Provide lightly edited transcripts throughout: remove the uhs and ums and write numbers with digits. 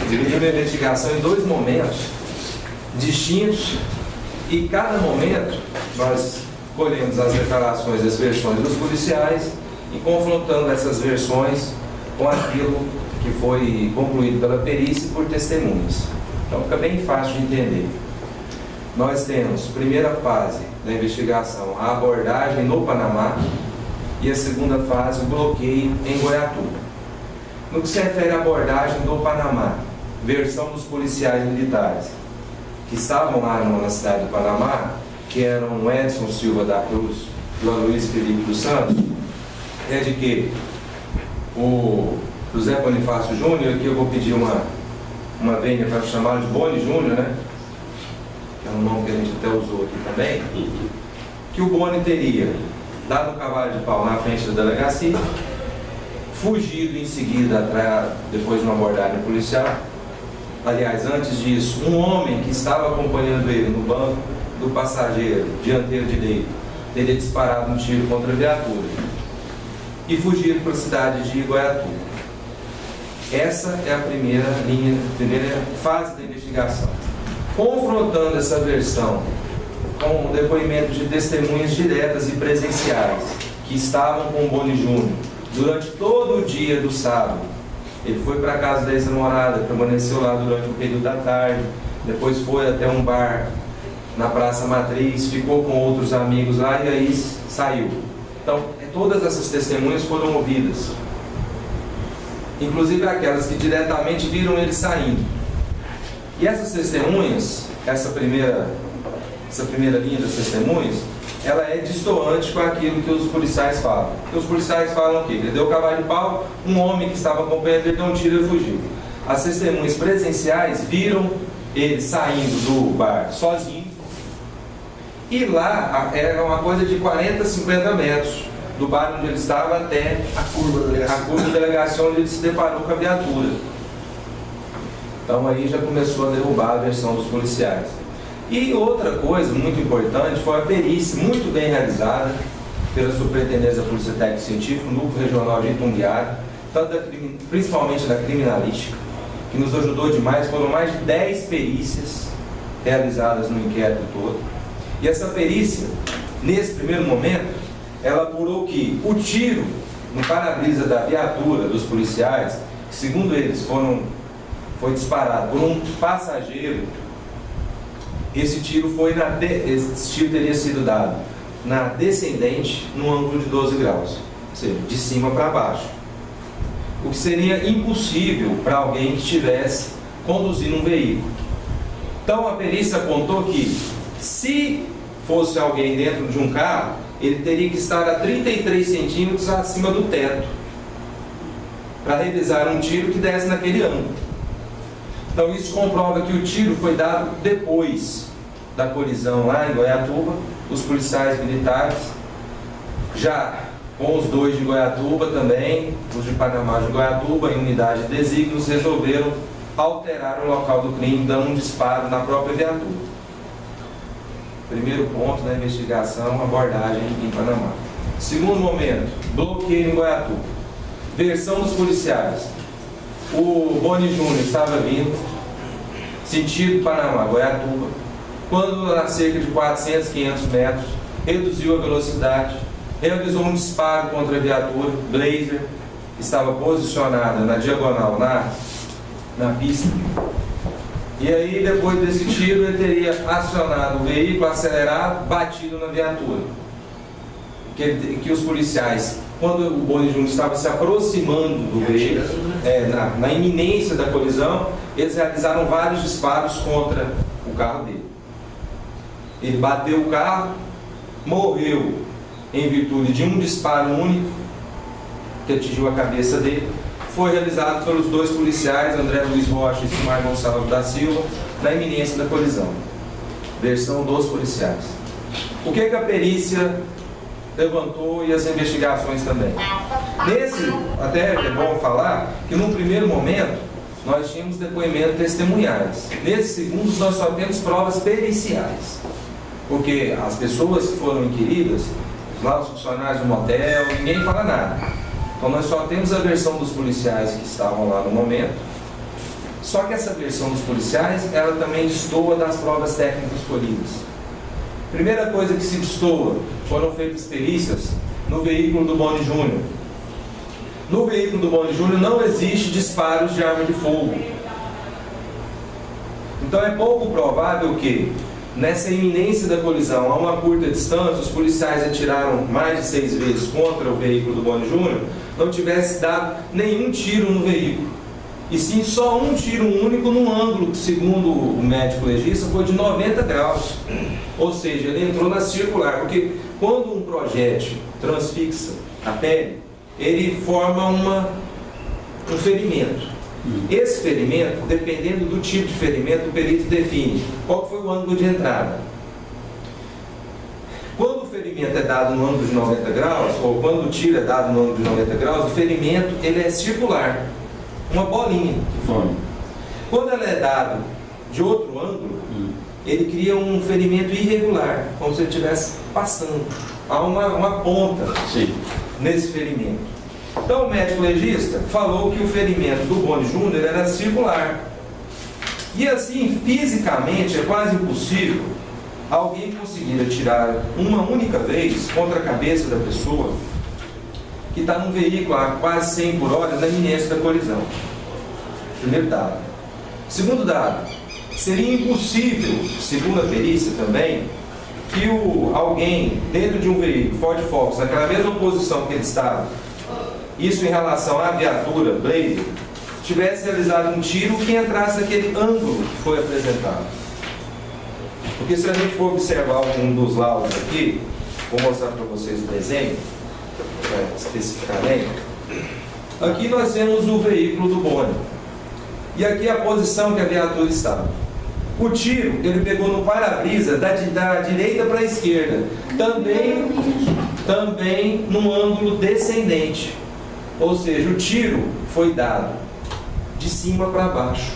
Dividimos a investigação em dois momentos distintos e cada momento nós colhemos as declarações, as versões dos policiais e confrontando essas versões com aquilo que foi concluído pela perícia e por testemunhas. Então fica bem fácil de entender. Nós temos, primeira fase da investigação, a abordagem no Panamá e a segunda fase, o bloqueio em Goiatuba. No que se refere à abordagem do Panamá, versão dos policiais militares que estavam lá na cidade do Panamá, que eram o Edson Silva da Cruz e o Luiz Felipe dos Santos, é de que o José Bonifácio Júnior, aqui eu vou pedir uma vênia para chamá-lo de Boni Júnior, né? Que é um nome que a gente até usou aqui também, que o Boni teria dado um cavalo de pau na frente da delegacia, fugido em seguida, depois de uma abordagem policial. Aliás, antes disso, um homem que estava acompanhando ele no banco do passageiro dianteiro direito teria disparado um tiro contra a viatura e fugido para a cidade de Goiatuba. Essa é a primeira fase da investigação. Confrontando essa versão com o depoimento de testemunhas diretas e presenciais que estavam com o Boni Júnior durante todo o dia do sábado. Ele foi para a casa da ex-namorada, permaneceu lá durante o período da tarde, depois foi até um bar na Praça Matriz, ficou com outros amigos lá e aí saiu. Então, todas essas testemunhas foram ouvidas, inclusive aquelas que diretamente viram ele saindo. E essas testemunhas, essa primeira linha das testemunhas, ela é distoante com aquilo que os policiais falam. Porque os policiais falam o quê? Ele deu o cavalo de pau, um homem que estava acompanhando ele deu um tiro e fugiu. As testemunhas presenciais viram ele saindo do bar sozinho, e lá era uma coisa de 40, 50 metros do bar onde ele estava até a curva da delegacia onde ele se deparou com a viatura. Então aí já começou a derrubar a versão dos policiais. E outra coisa muito importante foi a perícia muito bem realizada pela Superintendência da Polícia Técnica Científica, no Núcleo Regional de Itumbiara, principalmente da Criminalística, que nos ajudou demais. Foram mais de 10 perícias realizadas no inquérito todo. E essa perícia, nesse primeiro momento, ela apurou que o tiro no para-brisa da viatura dos policiais, que segundo eles foi disparado por um passageiro. Esse tiro teria sido dado na descendente, num ângulo de 12 graus, ou seja, de cima para baixo. O que seria impossível para alguém que estivesse conduzindo um veículo. Então a perícia apontou que, se fosse alguém dentro de um carro, ele teria que estar a 33 centímetros acima do teto para realizar um tiro que desse naquele ângulo. Então isso comprova que o tiro foi dado depois da colisão lá em Goiatuba. Os policiais militares, já com os dois de Goiatuba também, os de Panamá de Goiatuba, em unidade de desígnios, resolveram alterar o local do crime, dando um disparo na própria viatura. Primeiro ponto da investigação, abordagem em Panamá. Segundo momento, bloqueio em Goiatuba. Versão dos policiais. O Boni Júnior estava vindo, sentido Panamá, Goiatuba, quando a cerca de 400, 500 metros, reduziu a velocidade, realizou um disparo contra a viatura Blazer, que estava posicionada na diagonal, na pista. E aí, depois desse tiro, ele teria acionado o veículo, acelerado, batido na viatura. Que os policiais, quando o Boni Júnior estava se aproximando do veículo, na iminência da colisão, eles realizaram vários disparos contra o carro dele. Ele bateu o carro, morreu em virtude de um disparo único que atingiu a cabeça dele. Foi realizado pelos dois policiais, André Luiz Rocha e Simar Gonçalves da Silva, na iminência da colisão. Versão dos policiais. O que a perícia levantou e as investigações também? Até é bom falar que num primeiro momento nós tínhamos depoimentos testemunhais. Nesses segundos nós só temos provas periciais, porque as pessoas que foram inquiridas, lá os funcionários do motel, ninguém fala nada. Então nós só temos a versão dos policiais que estavam lá no momento. Só que essa versão dos policiais, ela também destoa das provas técnicas colhidas. Primeira coisa que se destoa, foram feitas perícias no veículo do Boni Júnior. No veículo do Boni Júnior não existe disparos de arma de fogo. Então é pouco provável que, nessa iminência da colisão, a uma curta distância, os policiais atiraram mais de 6 vezes contra o veículo do Boni Júnior, não tivesse dado nenhum tiro no veículo. E sim só um tiro único num ângulo que, segundo o médico legista, foi de 90 graus. Ou seja, ele entrou na circular, porque quando um projétil transfixa a pele, ele forma um ferimento. Esse ferimento, dependendo do tipo de ferimento, o perito define qual foi o ângulo de entrada. Quando o ferimento é dado no ângulo de 90 graus, ou quando o tiro é dado no ângulo de 90 graus, o ferimento ele é circular, uma bolinha que forma. Quando ela é dado de outro ângulo, ele cria um ferimento irregular, como se ele estivesse passando. Há uma ponta nesse ferimento. Então o médico legista falou que o ferimento do Boni Júnior era circular. E assim, fisicamente, é quase impossível alguém conseguir atirar uma única vez contra a cabeça da pessoa que está num veículo a quase 100 por hora na iminência da colisão. Primeiro dado. Segundo dado, seria impossível, segundo a perícia também, que alguém dentro de um veículo Ford Focus, naquela mesma posição que ele estava, isso em relação à viatura Blazer, tivesse realizado um tiro que entrasse naquele ângulo que foi apresentado. Porque se a gente for observar um dos laudos aqui, vou mostrar para vocês o desenho, especificamente. Aqui nós temos o veículo do Boni. E aqui a posição que a viatura estava. O tiro, ele pegou no para-brisa da direita para a esquerda. Também num ângulo descendente. Ou seja, o tiro foi dado de cima para baixo.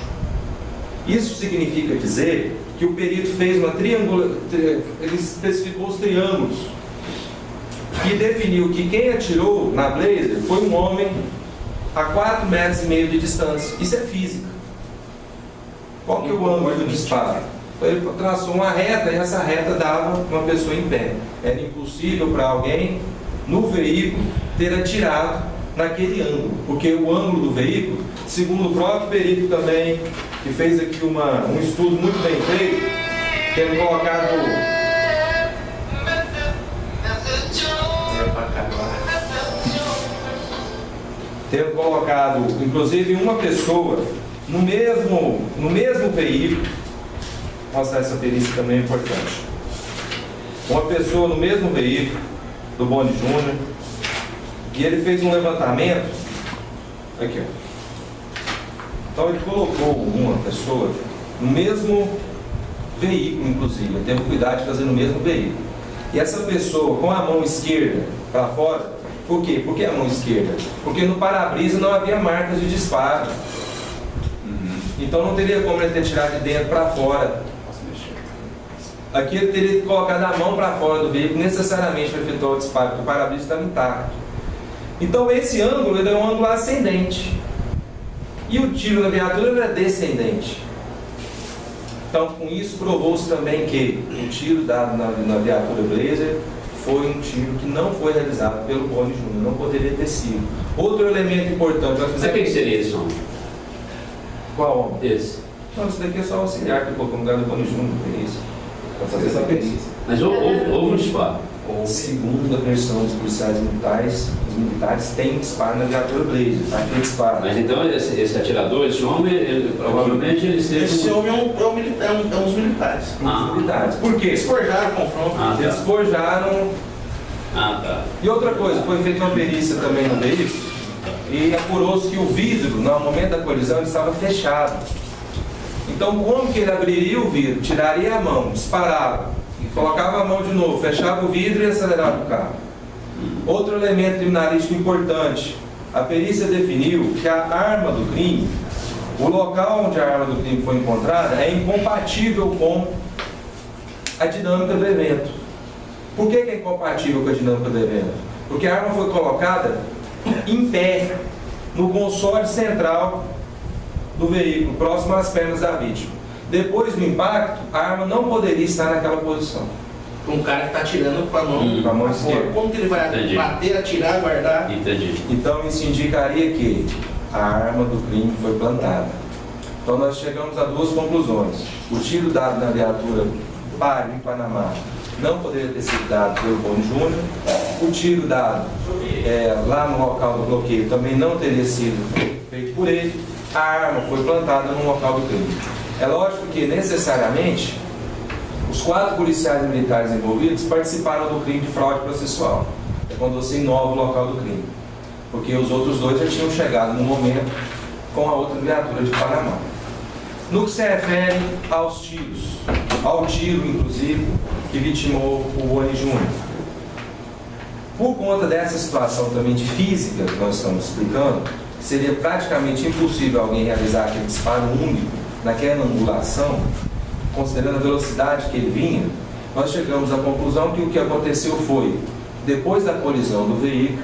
Isso significa dizer que o perito fez uma ele especificou os triângulos e definiu que quem atirou na Blazer foi um homem a 4,5 metros de distância. Isso é física. Qual que é o ângulo do disparo? Ele traçou uma reta e essa reta dava uma pessoa em pé. Era impossível para alguém no veículo ter atirado naquele ângulo, porque o ângulo do veículo, segundo o próprio perito também, que fez aqui um estudo muito bem feito, tendo colocado inclusive uma pessoa no mesmo veículo. Mostrar essa perícia também é importante. Uma pessoa no mesmo veículo do Boni Júnior, e ele fez um levantamento aqui, ó. Então ele colocou uma pessoa no mesmo veículo, inclusive, ele teve cuidado de fazer no mesmo veículo. E essa pessoa com a mão esquerda para fora, por quê? Por que a mão esquerda? Porque no para-brisa não havia marcas de disparo. Então não teria como ele ter tirado de dentro para fora. Aqui ele teria colocado a mão para fora do veículo, necessariamente para efetuar o disparo, porque o para-brisa estava intacto. Então esse ângulo ele é um ângulo ascendente. E o tiro na viatura é descendente. Então com isso provou-se também que o tiro dado na viatura Blazer foi um tiro que não foi realizado pelo Boni Júnior, não poderia ter sido. Outro elemento importante... Mas quem seria esse homem? Qual homem? Esse. Não, isso daqui é só o auxiliar que colocou no lugar do Boni Júnior, perícia. Para fazer essa perícia. Mas houve um disparo. Segundo a versão dos policiais militares, os militares têm disparo na viatura Blazer, tá? Tem disparo. Mas então esse atirador, esse homem, provavelmente ele seja... Esse homem é um dos militares. Militares. Por quê? Eles forjaram o confronto. Eles forjaram. Tá. E outra coisa, foi feita uma perícia também no veículo e apurou-se que o vidro, no momento da colisão, ele estava fechado. Então, como que ele abriria o vidro, tiraria a mão, disparava, colocava a mão de novo, fechava o vidro e acelerava o carro? Outro elemento criminalístico importante, a perícia definiu que a arma do crime, o local onde a arma do crime foi encontrada, é incompatível com a dinâmica do evento. Por que é incompatível com a dinâmica do evento? Porque a arma foi colocada em pé, no console central do veículo, próximo às pernas da vítima. Depois do impacto, a arma não poderia estar naquela posição. Um cara que está atirando com a mão, com a mão esquerda. Como que ele vai bater, atirar, guardar? Entendi. Então isso indicaria que a arma do crime foi plantada. Então nós chegamos a duas conclusões. O tiro dado na viatura para em Panamá não poderia ter sido dado pelo Boni Júnior. O tiro dado lá no local do bloqueio também não teria sido feito por ele. A arma foi plantada no local do crime. É lógico que necessariamente os 4 policiais militares envolvidos participaram do crime de fraude processual. É quando você inova o local do crime. Porque os outros 2 já tinham chegado no momento com a outra viatura de Panamá. No que se refere aos tiros, ao tiro, inclusive, que vitimou o Boni Júnior. Por conta dessa situação também de física que nós estamos explicando, seria praticamente impossível alguém realizar aquele disparo único naquela angulação, considerando a velocidade que ele vinha. Nós chegamos à conclusão que o que aconteceu foi, depois da colisão do veículo,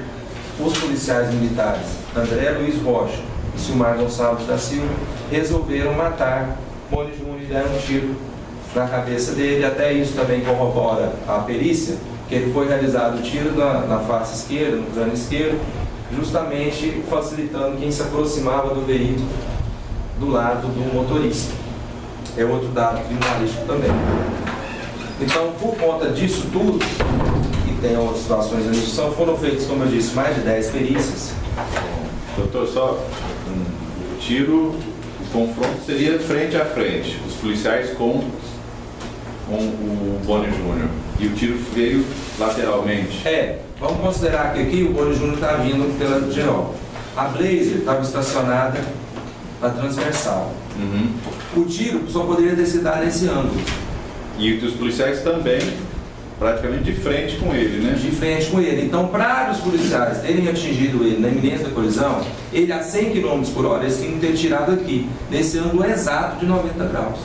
os policiais militares André Luiz Rocha e Silmar Gonçalves da Silva resolveram matar Boni Júnior e deram um tiro na cabeça dele. Até isso também corrobora a perícia, que ele foi realizado o tiro na face esquerda, no crânio esquerdo, justamente facilitando quem se aproximava do veículo do lado do motorista. É outro dado criminalístico também. Então, por conta disso tudo, e tem outras situações da justiça, foram feitas, como eu disse, mais de 10 perícias. Doutor, só o tiro, o confronto seria frente a frente, os policiais com o Boni Júnior, e o tiro veio lateralmente. Vamos considerar que aqui o Boni Júnior está vindo pela geral. A Blazer estava estacionada na transversal. O tiro só poderia ter sido dado nesse ângulo. E os policiais também, praticamente de frente com ele, né? De frente com ele. Então, para os policiais terem atingido ele na iminência da colisão, ele a 100 km por hora, eles tinham que ter tirado aqui, nesse ângulo exato de 90 graus.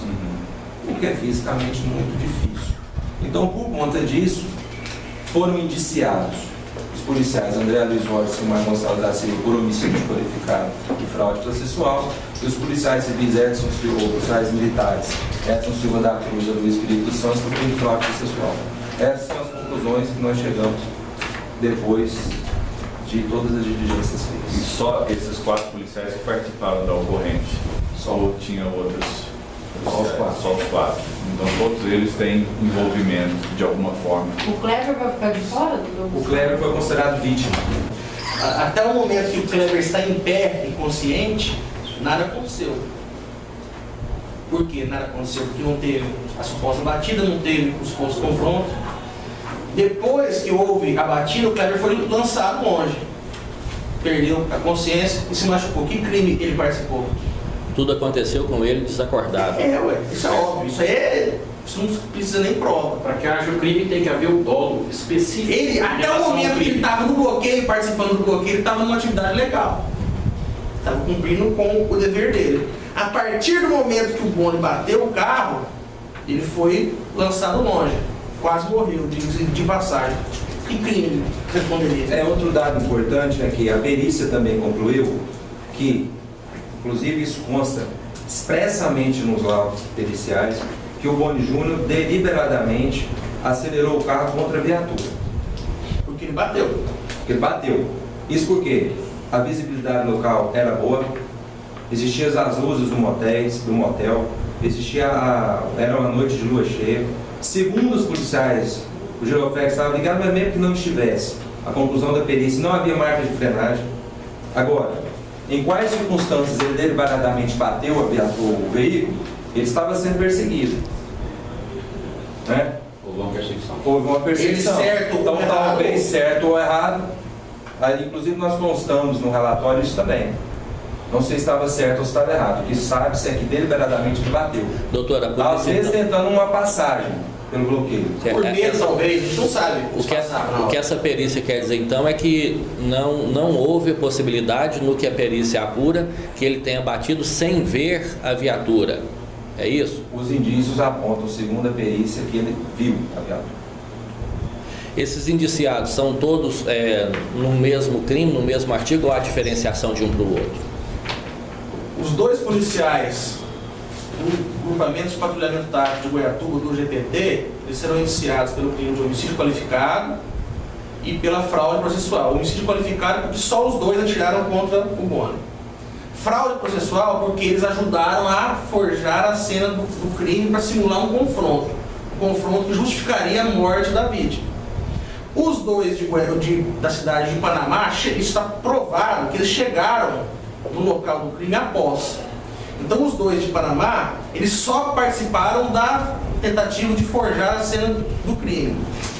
O que é fisicamente muito difícil. Então, por conta disso, foram indiciados os policiais André Luiz Rocha e Silmar Gonçalves da Silva por homicídio qualificado e fraude processual, e os policiais civis Edson Silva, os policiais militares Edson Silva da Cruz e Luiz Felipe dos Santos por crime de fraude processual. Essas são as conclusões que nós chegamos depois de todas as diligências E feitas. só esses 4 policiais que participaram da ocorrência? Ou tinha outros? Só os 4. Só os 4. Então todos eles têm envolvimento de alguma forma. O Kleber vai ficar de fora do jogo? O Kleber foi considerado vítima. Até o momento que o Kleber está em pé e consciente, nada aconteceu. Por que nada aconteceu? Porque não teve a suposta batida, não teve o suposto confronto. Depois que houve a batida, o Kleber foi lançado longe. Perdeu a consciência e se machucou. Que crime ele participou? Tudo aconteceu com ele desacordado. Isso é óbvio. Isso não precisa nem prova. Para que haja o crime tem que haver um dolo específico. Ele, até o momento que ele estava no bloqueio, participando do bloqueio, ele estava numa atividade legal. Estava cumprindo com o dever dele. A partir do momento que o Boni bateu o carro, ele foi lançado longe. Quase morreu, de passagem. Que crime responderia? Outro dado importante é que a perícia também concluiu que, inclusive isso consta expressamente nos laudos periciais, que o Boni Júnior deliberadamente acelerou o carro contra a viatura. Porque ele bateu. Porque ele bateu. Isso porque a visibilidade local era boa, existiam as luzes do motel, era uma noite de lua cheia. Segundo os policiais, o giroflex estava ligado, mas mesmo que não estivesse, a conclusão da perícia, não havia marca de frenagem. Agora, em quais circunstâncias ele deliberadamente bateu o veículo, ele estava sendo perseguido. Né? Houve uma perseguição. Houve uma perseguição. Ele certo então, ou errado. talvez certo ou errado. Aí, inclusive, nós constamos no relatório isso também. Não sei se estava certo ou se estava errado. O que sabe-se é que deliberadamente ele bateu. Doutora, a Às polícia, vezes tentando uma passagem pelo bloqueio. Por medo, talvez, a gente não sabe. o que essa perícia quer dizer então é que não houve possibilidade, no que a perícia apura, que ele tenha batido sem ver a viatura. É isso? Os indícios apontam, segundo a perícia, que ele viu a viatura. Esses indiciados são todos no mesmo crime, no mesmo artigo, ou há diferenciação de um para o outro? Os dois policiais do grupamento de patrulhamento tático de Goiatuba, do GPT, eles serão indiciados pelo crime de homicídio qualificado e pela fraude processual. O homicídio qualificado porque só os dois atiraram contra o Boni. Fraude processual porque eles ajudaram a forjar a cena do crime para simular um confronto que justificaria a morte da vítima. Os dois da cidade de Panamá, está provado que eles chegaram no local do crime após. Então os dois de Panamá, eles só participaram da tentativa de forjar a cena do crime.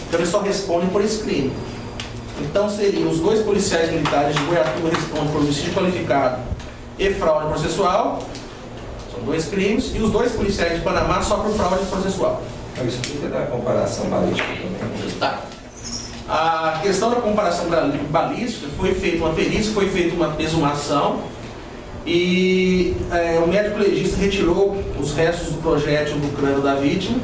Então eles só respondem por esse crime. Então seriam os dois policiais militares de Goiatuba respondem por homicídio qualificado e fraude processual, são dois crimes, e os dois policiais de Panamá só por fraude processual. Explica da comparação balística também. Tá. A questão da comparação balística, foi feita uma perícia, foi feita uma exumação e o médico legista retirou os restos do projétil do crânio da vítima,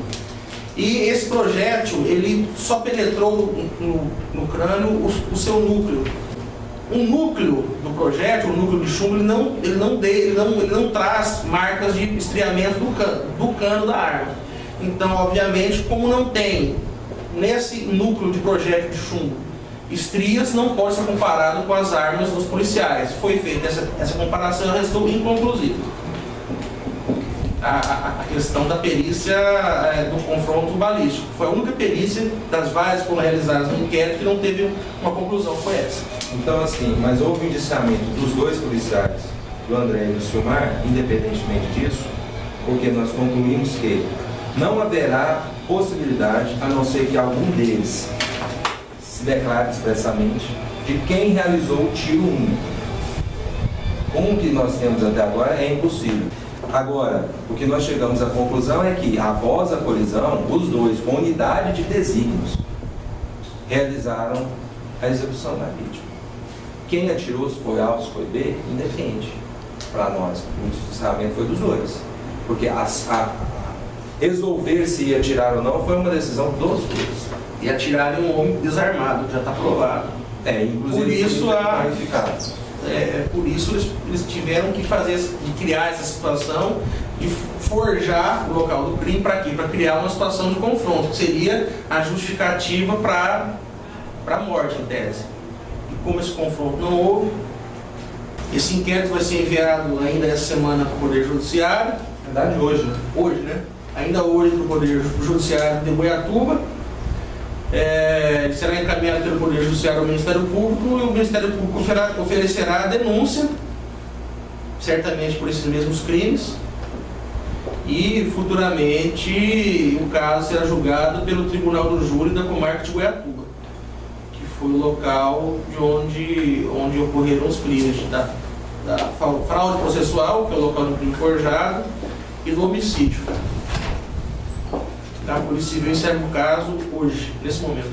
e esse projétil ele só penetrou no crânio o seu núcleo. O núcleo do projétil, o núcleo de chumbo, ele não traz marcas de estriamento do cano da arma. Então, obviamente, como não tem nesse núcleo de projétil de chumbo estrias, não pode ser comparado com as armas dos policiais. Foi feita essa comparação e restou inconclusiva. A questão da perícia do confronto balístico foi a única perícia das várias que foram realizadas no inquérito que não teve uma conclusão, foi essa. Então, assim, mas houve um indiciamento dos dois policiais, do André e do Silmar, independentemente disso, porque nós concluímos que não haverá possibilidade, a não ser que algum deles se declare expressamente, de quem realizou o tiro único. Com o que nós temos até agora é impossível. Agora, o que nós chegamos à conclusão é que, após a colisão, os dois, com unidade de desígnios, realizaram a execução da vítima. Quem atirou, se foi A ou se foi B, independe. Para nós, o desarmamento foi dos dois. Porque resolver se ia atirar ou não foi uma decisão dos dois. E atirar em um homem desarmado, já está provado. Inclusive por isso por isso eles tiveram que criar essa situação de forjar o local do crime para quê? Para criar uma situação de confronto, que seria a justificativa para a morte, em tese. E como esse confronto não houve, esse inquérito vai ser enviado ainda essa semana para o Poder Judiciário. Na verdade, hoje, né? Hoje, né? Ainda hoje para o Poder Judiciário de Goiatuba. Ele será encaminhado pelo Poder Judiciário ao Ministério Público, e o Ministério Público oferecerá a denúncia, certamente por esses mesmos crimes, e futuramente o caso será julgado pelo Tribunal do Júri da Comarca de Goiatuba, que foi o local de onde ocorreram os crimes da fraude processual, que é o local do crime forjado, e do homicídio. A Polícia Civil encerra o caso hoje, nesse momento.